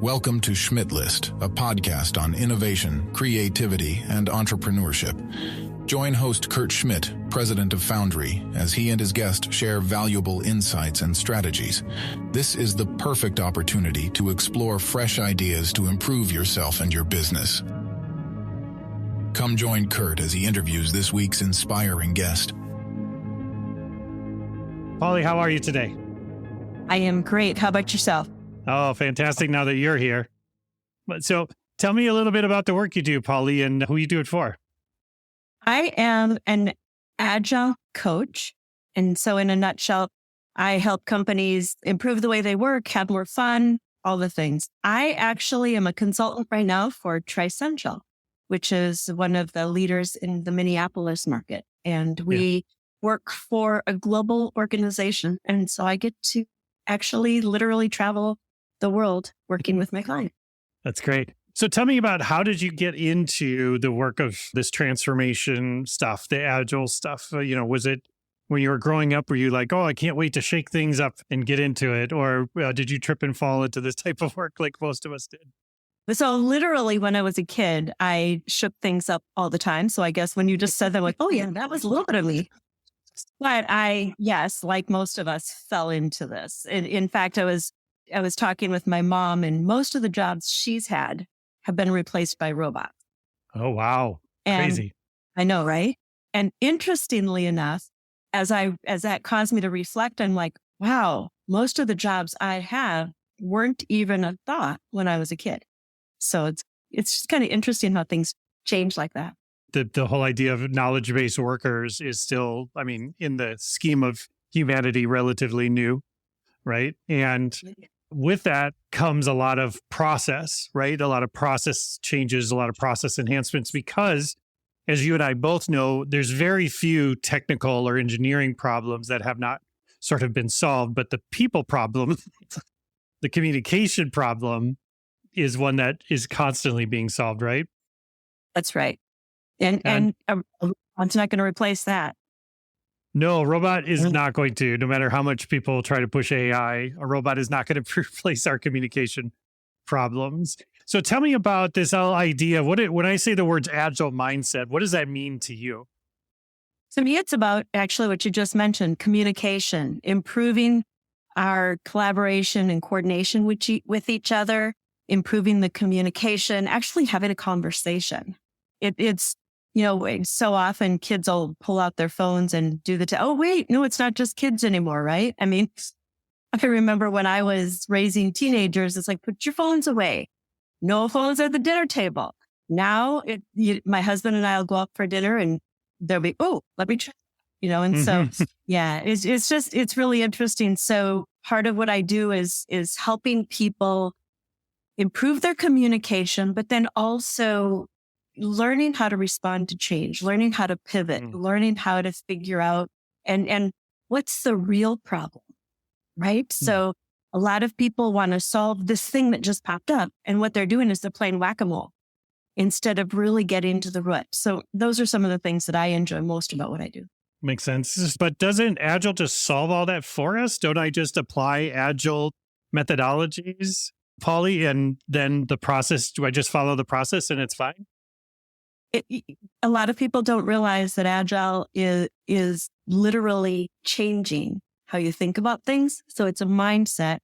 Welcome to Schmidt List, a podcast on innovation, creativity, and entrepreneurship. Join host Kurt Schmidt, president of Foundry, as he and his guest share valuable insights and strategies. This is the perfect opportunity to explore fresh ideas to improve yourself and your business. Come join Kurt as he interviews this week's inspiring guest. Polly, how are you today? I am great. How about yourself? Oh, fantastic now that you're here. So tell me a little bit about the work you do, Polly, and who you do it for. I am an Agile coach. And so in a nutshell, I help companies improve the way they work, have more fun, all the things. I actually am a consultant right now for Trisential, which is one of the leaders in the Minneapolis market. And we work for a global organization. And so I get to actually literally travel the world working with my client. That's great. So tell me about how did you get into the work of this transformation stuff, the Agile stuff? Was it when you were growing up, were you like, oh, I can't wait to shake things up and get into it? Or did you trip and fall into this type of work like most of us did? So literally when I was a kid, I shook things up all the time. So I guess when you just said that, like, oh yeah, that was a little bit of me. But yes, like most of us fell into this. In fact, I was talking with my mom, and most of the jobs she's had have been replaced by robots. Oh, wow. Crazy. I know, right? And interestingly enough, as that caused me to reflect, I'm like, wow, most of the jobs I have weren't even a thought when I was a kid. So it's just kind of interesting how things change like that. The whole idea of knowledge-based workers is still, in the scheme of humanity, relatively new, right? And with that comes a lot of process, right? A lot of process changes, a lot of process enhancements, because as you and I both know, there's very few technical or engineering problems that have not sort of been solved, but the people problem, the communication problem is one that is constantly being solved, right? That's right. And a robot's not going to replace that. No, a robot is not going to. No matter how much people try to push AI, a robot is not going to replace our communication problems. So tell me about this whole idea. When I say the words agile mindset, what does that mean to you? To me, it's about actually what you just mentioned, communication, improving our collaboration and coordination with each other, improving the communication, actually having a conversation. It's so often kids will pull out their phones and do oh, wait, no, it's not just kids anymore, right? I remember when I was raising teenagers, it's like, put your phones away. No phones at the dinner table. Now, my husband and I will go out for dinner and they'll be, oh, let me try, and so, it's really interesting. So part of what I do is helping people improve their communication, but then also learning how to respond to change, learning how to pivot, learning how to figure out and what's the real problem, right? So a lot of people want to solve this thing that just popped up. And what they're doing is they're playing whack-a-mole instead of really getting to the root. So those are some of the things that I enjoy most about what I do. Makes sense. But doesn't Agile just solve all that for us? Don't I just apply Agile methodologies, Polly, and then the process, do I just follow the process and it's fine? A lot of people don't realize that Agile is literally changing how you think about things. So it's a mindset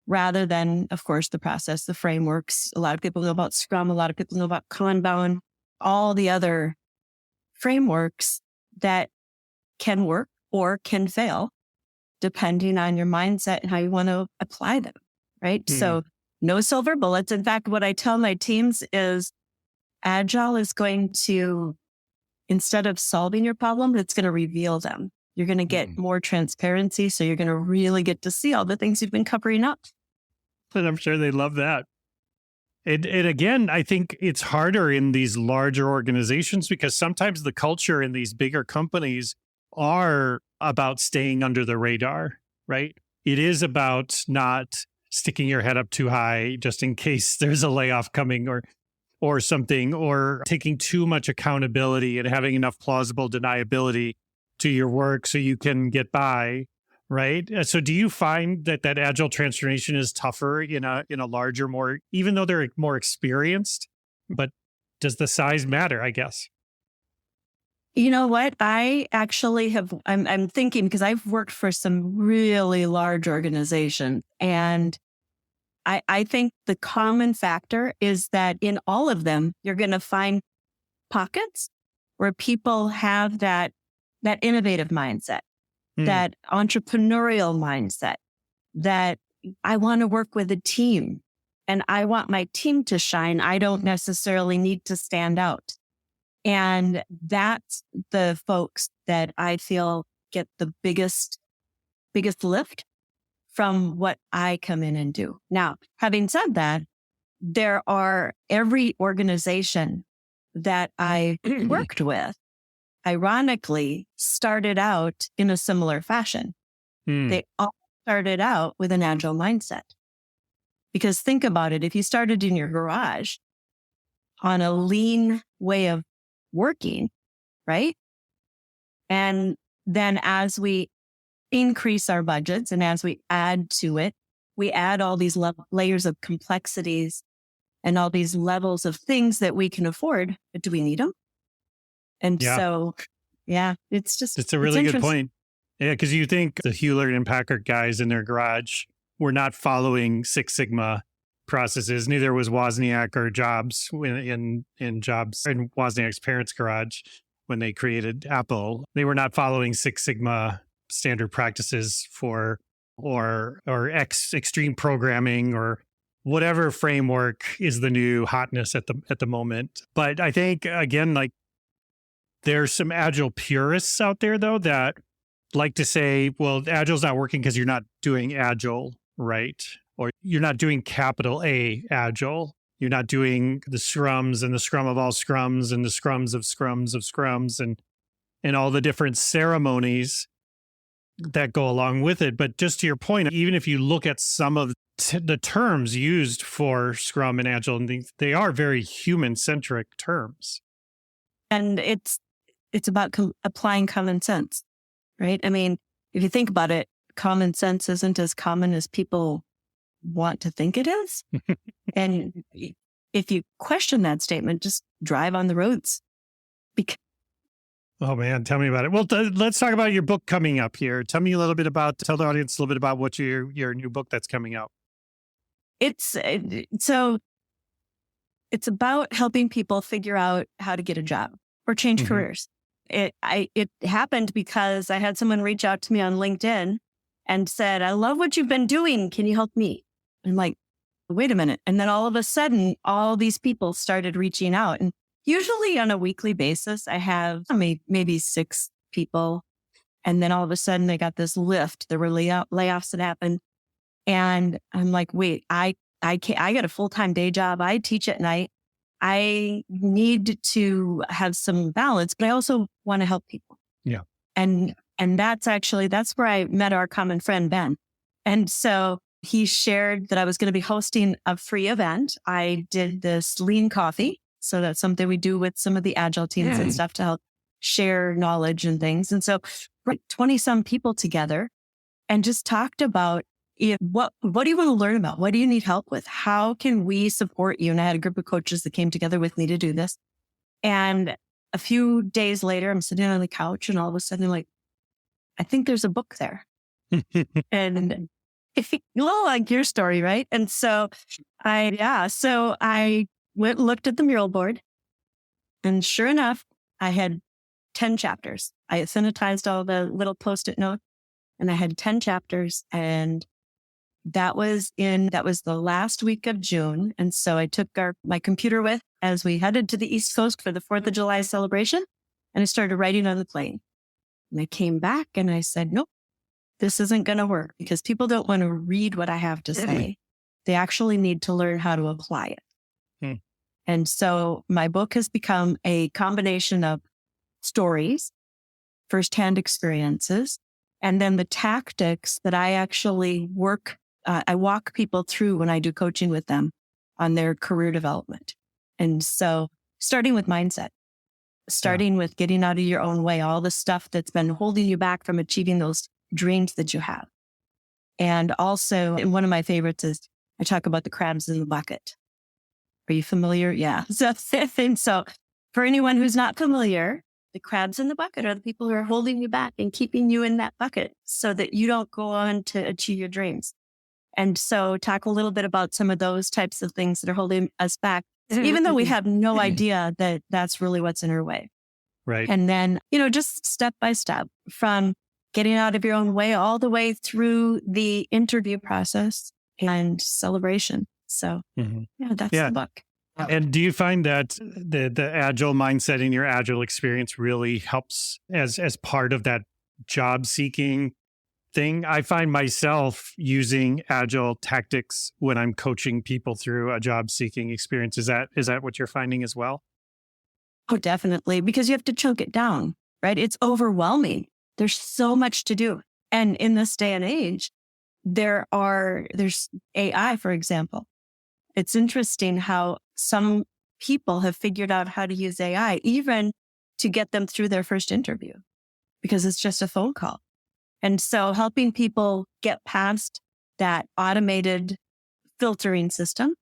rather than, of course, the process, the frameworks. A lot of people know about Scrum. A lot of people know about Kanban, all the other frameworks that can work or can fail depending on your mindset and how you want to apply them, right? So no silver bullets. In fact, what I tell my teams is Agile is going to, instead of solving your problem, it's going to reveal them. You're going to get more transparency. So you're going to really get to see all the things you've been covering up. And I'm sure they love that. And again, I think it's harder in these larger organizations because sometimes the culture in these bigger companies are about staying under the radar, right? It is about not sticking your head up too high just in case there's a layoff coming or something, or taking too much accountability and having enough plausible deniability to your work so you can get by, right? So do you find that agile transformation is tougher in a larger, more, even though they're more experienced, but does the size matter, I guess? You know what? I actually I'm thinking because I've worked for some really large organizations, and I think the common factor is that in all of them, you're going to find pockets where people have that innovative mindset, that entrepreneurial mindset, that I want to work with a team and I want my team to shine. I don't necessarily need to stand out. And that's the folks that I feel get the biggest lift from what I come in and do. Now, having said that, there are every organization that I worked with, ironically, started out in a similar fashion. They all started out with an agile mindset. Because think about it, if you started in your garage on a lean way of working, right? And then as we increase our budgets and as we add to it, we add all these layers of complexities and all these levels of things that we can afford, but do we need them? And so, it's a really good point. Yeah, because you think the Hewlett and Packard guys in their garage were not following Six Sigma processes. Neither was Wozniak or Jobs in Wozniak's parents' garage when they created Apple. They were not following Six Sigma standard practices for or extreme programming or whatever framework is the new hotness at the moment. But I think again, like there's some agile purists out there though that like to say, well, agile's not working because you're not doing agile right. Or you're not doing capital A agile. You're not doing the scrums and the scrum of all scrums and the scrums of scrums of scrums and all the different ceremonies that go along with it. But just to your point, even if you look at some of the terms used for Scrum and Agile and things, they are very human-centric terms. And it's about applying common sense, right? I mean, if you think about it, common sense isn't as common as people want to think it is. And if you question that statement, just drive on the roads. Oh man, tell me about it. Well, let's talk about your book coming up here. Tell the audience a little bit about what your new book that's coming out. It's about helping people figure out how to get a job or change careers. It happened because I had someone reach out to me on LinkedIn and said, "I love what you've been doing. Can you help me?" I'm like, wait a minute. And then all of a sudden, all these people started reaching out. And usually on a weekly basis, I have maybe 6 people. And then all of a sudden they got this lift. There were layoffs that happened. And I'm like, wait, I can't, I got a full-time day job. I teach at night. I need to have some balance, but I also want to help people. Yeah. And that's where I met our common friend, Ben. And so he shared that I was going to be hosting a free event. I did this lean coffee. So that's something we do with some of the agile teams and stuff to help share knowledge and things. And so 20 some people together and just talked about what do you want to learn about? What do you need help with? How can we support you? And I had a group of coaches that came together with me to do this. And a few days later, I'm sitting on the couch and all of a sudden I'm like, I think there's a book there. And like your story, right? And so I looked at the mural board and sure enough, I had 10 chapters. I sanitized all the little Post-it notes and I had 10 chapters and that was the last week of June. And so I took my computer with as we headed to the East Coast for the 4th of July celebration and I started writing on the plane. And I came back and I said, nope, this isn't going to work because people don't want to read what I have to say. They actually need to learn how to apply it. And so my book has become a combination of stories, firsthand experiences, and then the tactics that I actually I walk people through when I do coaching with them on their career development. And so starting with mindset, starting with getting out of your own way, all the stuff that's been holding you back from achieving those dreams that you have. And also, and one of my favorites is I talk about the crabs in the bucket. Are you familiar? Yeah. So for anyone who's not familiar, the crabs in the bucket are the people who are holding you back and keeping you in that bucket so that you don't go on to achieve your dreams. And so talk a little bit about some of those types of things that are holding us back, even though we have no idea that that's really what's in our way. Right. And then, just step by step from getting out of your own way all the way through the interview process and celebration. So that's the book. And do you find that the Agile mindset in your Agile experience really helps as part of that job seeking thing? I find myself using Agile tactics when I'm coaching people through a job seeking experience. Is that what you're finding as well? Oh, definitely. Because you have to chunk it down, right? It's overwhelming. There's so much to do. And in this day and age, there's AI, for example. It's interesting how some people have figured out how to use AI, even to get them through their first interview, because it's just a phone call. And so helping people get past that automated filtering system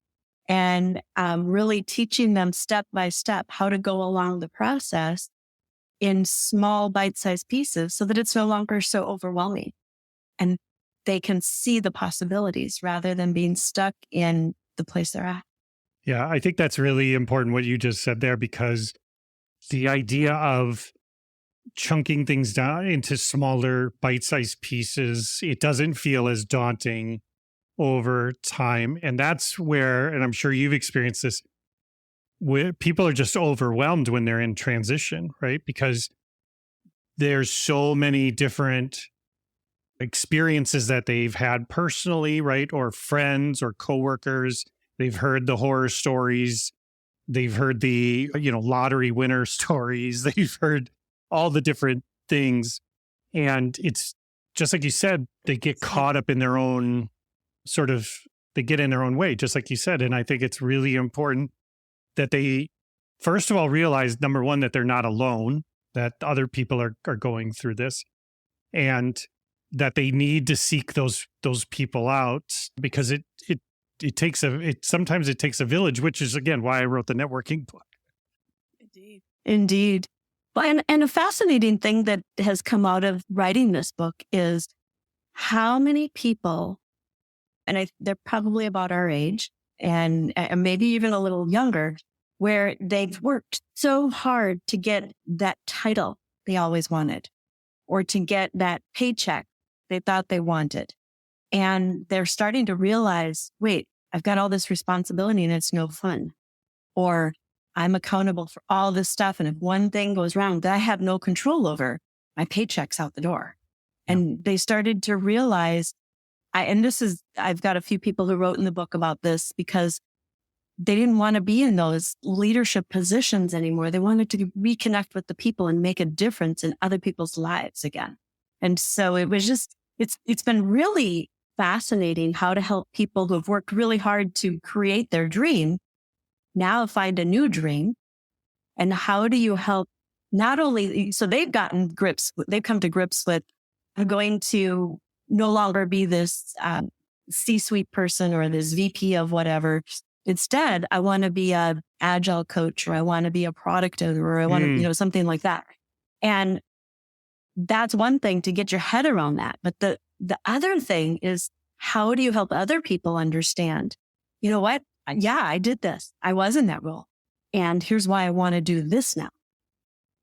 and really teaching them step by step how to go along the process in small bite-sized pieces so that it's no longer so overwhelming and they can see the possibilities rather than being stuck in the place they're at. Yeah, I think that's really important what you just said there, because the idea of chunking things down into smaller bite-sized pieces, it doesn't feel as daunting over time. And that's where, and I'm sure you've experienced this, where people are just overwhelmed when they're in transition, right? Because there's so many different experiences that they've had personally, right? Or friends or coworkers. They've heard the horror stories. They've heard the, lottery winner stories. They've heard all the different things. And it's just like you said, they get caught up in their own they get in their own way, just like you said. And I think it's really important that they, first of all, realize, number one, that they're not alone, that other people are going through this, and that they need to seek those people out, because sometimes it takes a village, which is, again, why I wrote the networking book. Indeed. And a fascinating thing that has come out of writing this book is how many people, and they're probably about our age and maybe even a little younger, where they've worked so hard to get that title they always wanted, or to get that paycheck they thought they wanted. And they're starting to realize, wait, I've got all this responsibility and it's no fun. Or I'm accountable for all this stuff. And if one thing goes wrong that I have no control over, my paycheck's out the door. Yeah. And they started to realize, I've got a few people who wrote in the book about this, because they didn't want to be in those leadership positions anymore. They wanted to reconnect with the people and make a difference in other people's lives again. And so it was just, it's been really fascinating how to help people who have worked really hard to create their dream now find a new dream. And how do you help not only, so they've come to grips with, I'm going to no longer be this C-suite person or this VP of whatever. Instead, I want to be a Agile coach, or I want to be a product owner, or I want to, something like that. And that's one thing, to get your head around that. But the other thing is, how do you help other people understand, you know what? Yeah, I did this. I was in that role. And here's why I want to do this now.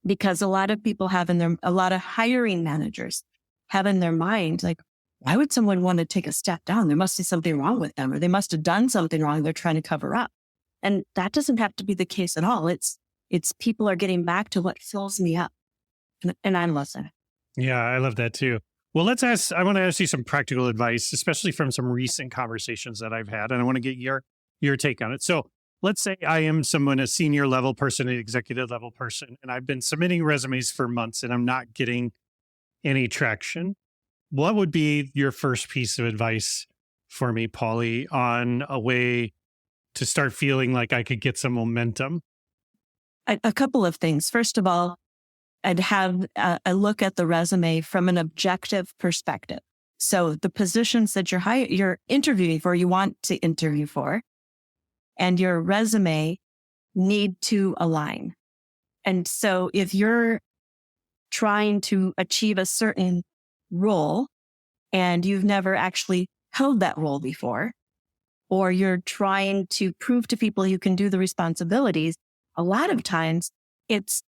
Because a lot of people a lot of hiring managers have in their mind, like, why would someone want to take a step down? There must be something wrong with them, or they must have done something wrong they're trying to cover up. And that doesn't have to be the case at all. It's people are getting back to what fills me up. And I love that. Yeah, I love that too. Well, I want to ask you some practical advice, especially from some recent conversations that I've had, and I want to get your take on it. So let's say I am a senior level person, an executive level person, and I've been submitting resumes for months and I'm not getting any traction. What would be your first piece of advice for me, Paulie, on a way to start feeling like I could get some momentum? A couple of things. First of all, I'd have a look at the resume from an objective perspective. So the positions that you're interviewing for, you want to interview for, and your resume need to align. And so if you're trying to achieve a certain role and you've never actually held that role before, or you're trying to prove to people you can do the responsibilities, a lot of times it's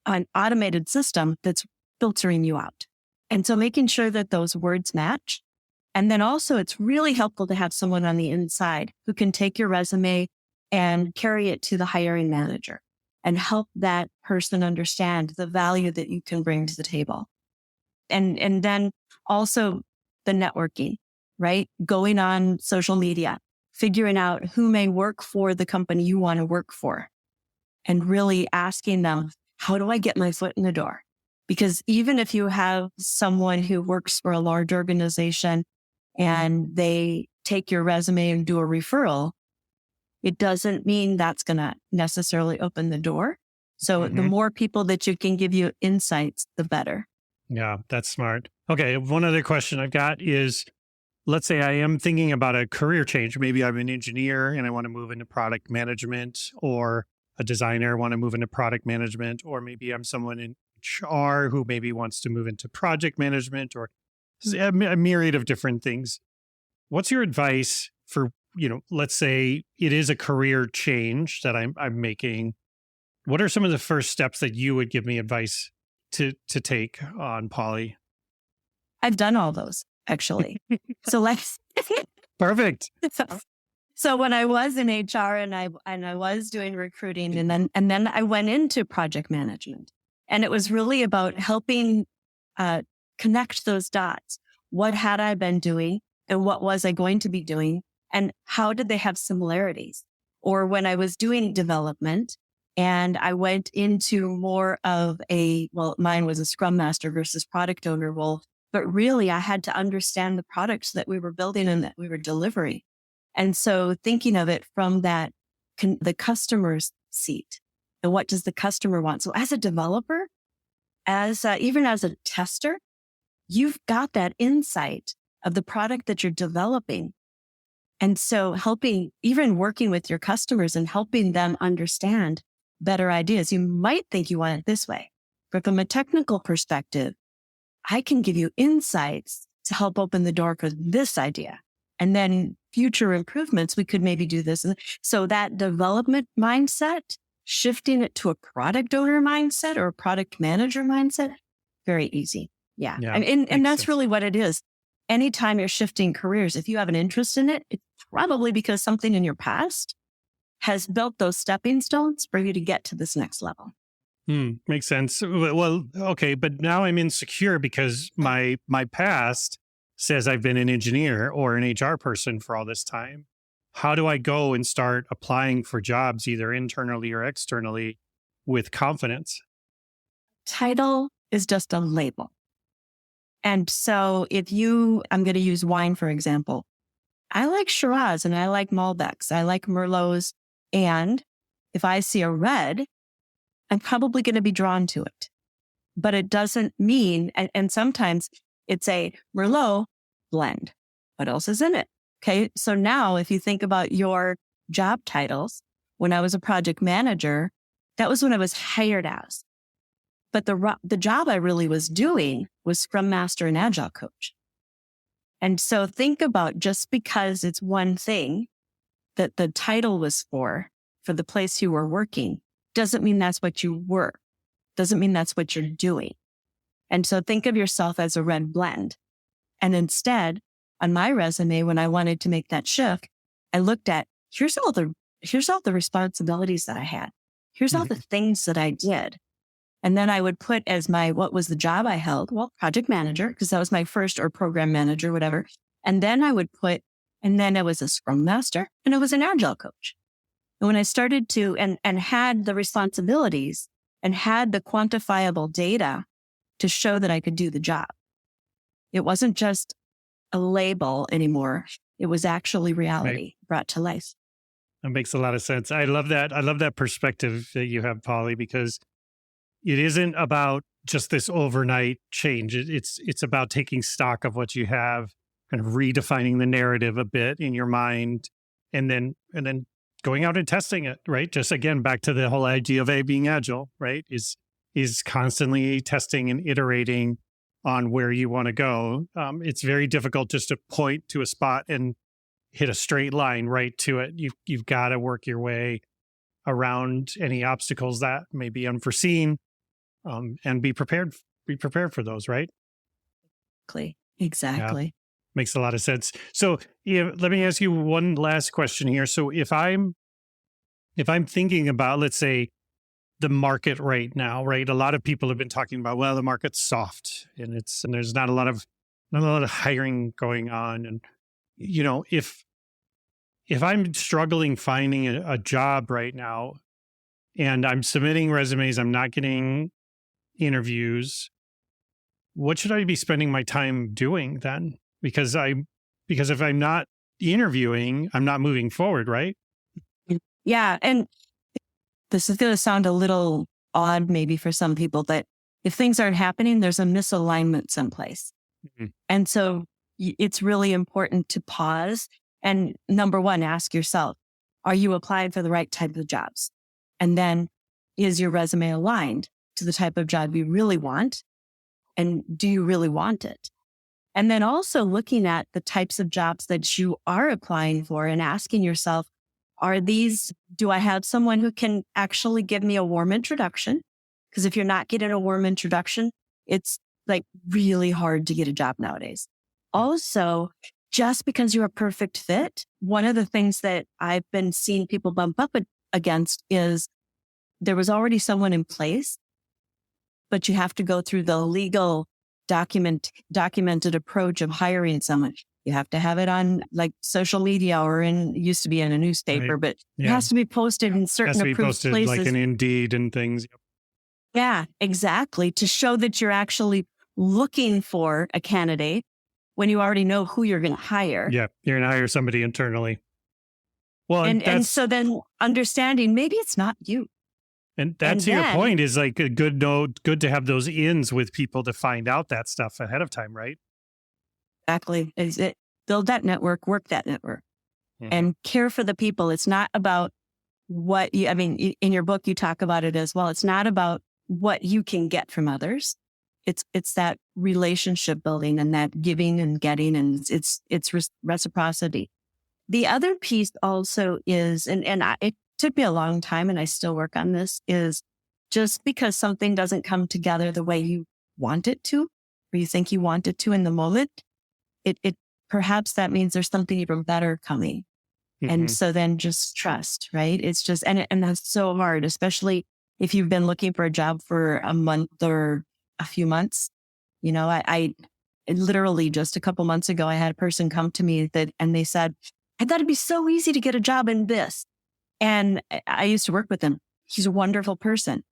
an automated system that's filtering you out. And so making sure that those words match. And then also it's really helpful to have someone on the inside who can take your resume and carry it to the hiring manager and help that person understand the value that you can bring to the table. And then also the networking, right? Going on social media, figuring out who may work for the company you want to work for, and really asking them, how do I get my foot in the door? Because even if you have someone who works for a large organization and they take your resume and do a referral, it doesn't mean that's going to necessarily open the door. So the more people that you can give you insights, the better. Yeah, that's smart. Okay, one other question I've got is, let's say I am thinking about a career change. Maybe I'm an engineer and I want to move into product management, or a designer, want to move into product management, or maybe I'm someone in HR who maybe wants to move into project management, or a myriad of different things. What's your advice for, let's say it is a career change that I'm making. What are some of the first steps that you would give me advice to take on, Polly? I've done all those, actually. So let's... Perfect. So when I was in HR and I was doing recruiting, and then I went into project management, and it was really about helping connect those dots. What had I been doing, and what was I going to be doing, and how did they have similarities? Or when I was doing development and I went into more of mine was a Scrum Master versus product owner role, but really I had to understand the products that we were building and that we were delivering. And so thinking of it from the customer's seat, and what does the customer want? So as a developer, even as a tester, you've got that insight of the product that you're developing. And so even working with your customers and helping them understand better ideas. You might think you want it this way, but from a technical perspective, I can give you insights to help open the door for this idea. And then future improvements, we could maybe do this. And so that development mindset, shifting it to a product owner mindset or a product manager mindset, very easy. Yeah. And that's really what it is. Anytime you're shifting careers, if you have an interest in it, it's probably because something in your past has built those stepping stones for you to get to this next level. Makes sense. Well, okay, but now I'm insecure because my past says I've been an engineer or an HR person for all this time. How do I go and start applying for jobs, either internally or externally, with confidence? Title is just a label. And so I'm going to use wine, for example. I like Shiraz and I like Malbecs. I like Merlots. And if I see a red, I'm probably going to be drawn to it. But it doesn't mean, and sometimes it's a Merlot blend. What else is in it? Okay. So now if you think about your job titles, when I was a project manager, that was when I was hired as. But the job I really was doing was Scrum Master and Agile Coach. And so think about, just because it's one thing that the title was for the place you were working, doesn't mean that's what you were. Doesn't mean that's what you're doing. And so think of yourself as a red blend. And instead, on my resume, when I wanted to make that shift, I looked at, here's all the responsibilities that I had. Here's all the things that I did. And then I would put as what was the job I held? Well, project manager, because that was my first, or program manager, whatever. And then I would and then I was a Scrum Master and I was an Agile Coach. And when I started to, and had the responsibilities and had the quantifiable data to show that I could do the job, it wasn't just a label anymore. It was actually reality brought to life. That makes a lot of sense. I love that. I love that perspective that you have, Polly, because it isn't about just this overnight change. It's about taking stock of what you have, kind of redefining the narrative a bit in your mind, and then going out and testing it, right? Just again, back to the whole idea of being agile, right? Is constantly testing and iterating on where you want to go. It's very difficult just to point to a spot and hit a straight line right to it. You've got to work your way around any obstacles that may be unforeseen, and be prepared for those, right? Exactly. Yeah, makes a lot of sense. So let me ask you one last question here. So if I'm thinking about, let's say, the market right now, right? A lot of people have been talking about, well, the market's soft and there's not a lot of hiring going on. And, if I'm struggling finding a job right now and I'm submitting resumes, I'm not getting interviews, what should I be spending my time doing then? Because if I'm not interviewing, I'm not moving forward, right? Yeah. And this is going to sound a little odd maybe for some people, but if things aren't happening, there's a misalignment someplace. Mm-hmm. And so it's really important to pause and, number one, ask yourself, are you applying for the right type of jobs? And then, is your resume aligned to the type of job you really want? And do you really want it? And then also looking at the types of jobs that you are applying for and asking yourself, do I have someone who can actually give me a warm introduction? Because if you're not getting a warm introduction, it's like really hard to get a job nowadays. Also, just because you're a perfect fit, one of the things that I've been seeing people bump up against is there was already someone in place, but you have to go through the legal documented approach of hiring someone. You have to have it on like social media or used to be in a newspaper, right. But it has to be posted in certain approved places. Like in Indeed and things. Yeah, exactly. To show that you're actually looking for a candidate when you already know who you're going to hire. Yeah, you're going to hire somebody internally. Well, and so then understanding maybe it's not you. And that's your point, is like a good to have those ins with people to find out that stuff ahead of time, right? Exactly. Build that network, work that network, and care for the people. It's not about in your book, you talk about it as well. It's not about what you can get from others. It's that relationship building and that giving and getting, and it's reciprocity. The other piece also is, it took me a long time and I still work on this, is just because something doesn't come together the way you want it to, or you think you want it to in the moment, it perhaps that means there's something even better coming. Mm-hmm. And so then just trust, right? It's just, and that's so hard, especially if you've been looking for a job for a month or a few months. I literally just a couple months ago, I had a person come to me and they said, I thought it'd be so easy to get a job in this. And I used to work with him. He's a wonderful person.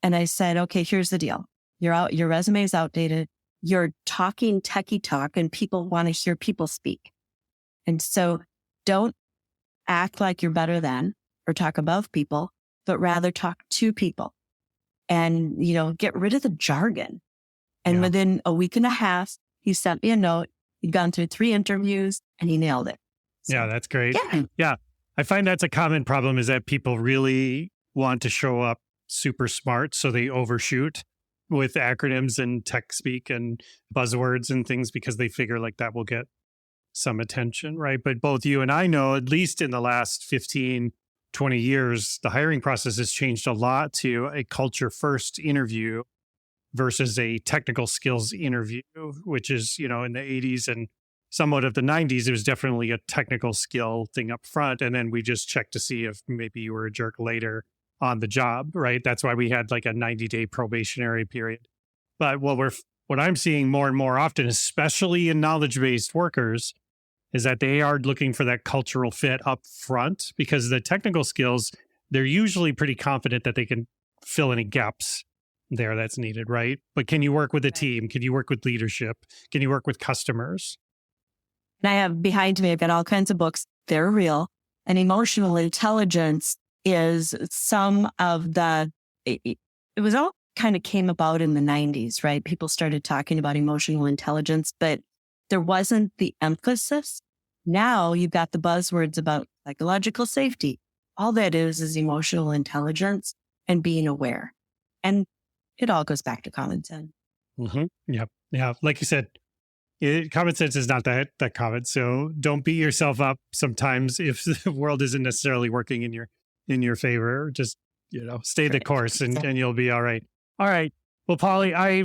And I said, okay, here's the deal. Your resume is outdated. You're talking techie talk and people want to hear people speak. And so don't act like you're better than or talk above people, but rather talk to people and, get rid of the jargon. And within a week and a half, he sent me a note. He'd gone through 3 interviews and he nailed it. So, yeah, that's great. Yeah. I find that's a common problem, is that people really want to show up super smart, so they overshoot with acronyms and tech speak and buzzwords and things because they figure like that will get some attention, right? But both you and I know, at least in the last 15, 20 years, the hiring process has changed a lot to a culture first interview versus a technical skills interview, which is, in the 80s and somewhat of the 90s, it was definitely a technical skill thing up front. And then we just checked to see if maybe you were a jerk later on the job, right? That's why we had like a 90-day probationary period. But what I'm seeing more and more often, especially in knowledge-based workers, is that they are looking for that cultural fit up front, because the technical skills, they're usually pretty confident that they can fill any gaps there that's needed, right? But can you work with a team? Can you work with leadership? Can you work with customers? And I have behind me, I've got all kinds of books. They're real. And emotional intelligence is some of the it was all kind of came about in the 90s, right? People started talking about emotional intelligence, but there wasn't the emphasis. Now you've got the buzzwords about psychological safety. All that is emotional intelligence and being aware. And it all goes back to common sense. Yeah. Yeah. Like you said, common sense is not that common. So don't beat yourself up sometimes if the world isn't necessarily working in your favor. Just, stay the course and you'll be all right. All right. Well, Polly, I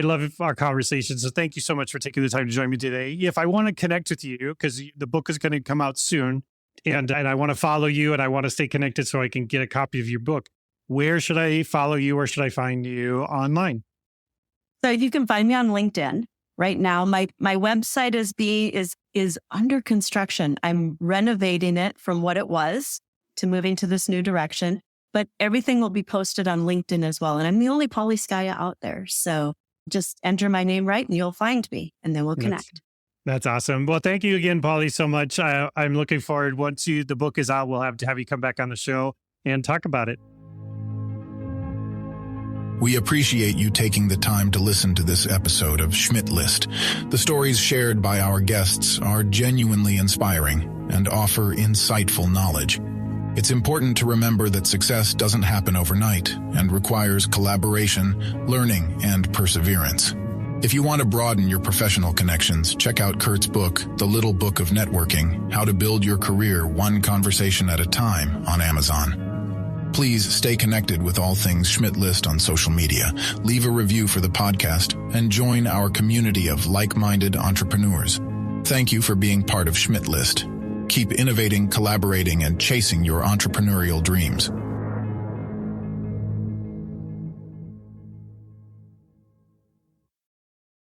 love our conversation. So thank you so much for taking the time to join me today. If I want to connect with you, because the book is going to come out soon, and I want to follow you and I want to stay connected so I can get a copy of your book, where should I follow you? Where should I find you online? So you can find me on LinkedIn. Right now, my website is under construction. I'm renovating it from what it was to moving to this new direction. But everything will be posted on LinkedIn as well. And I'm the only Polly Skaya out there. So just enter my name right and you'll find me and then we'll connect. That's awesome. Well, thank you again, Polly, so much. I'm looking forward. Once the book is out, we'll have to have you come back on the show and talk about it. We appreciate you taking the time to listen to this episode of Schmidt List. The stories shared by our guests are genuinely inspiring and offer insightful knowledge. It's important to remember that success doesn't happen overnight and requires collaboration, learning, and perseverance. If you want to broaden your professional connections, check out Kurt's book, The Little Book of Networking: How to Build Your Career One Conversation at a Time, on Amazon. Please stay connected with all things Schmidt List on social media, leave a review for the podcast, and join our community of like-minded entrepreneurs. Thank you for being part of Schmidt List. Keep innovating, collaborating, and chasing your entrepreneurial dreams.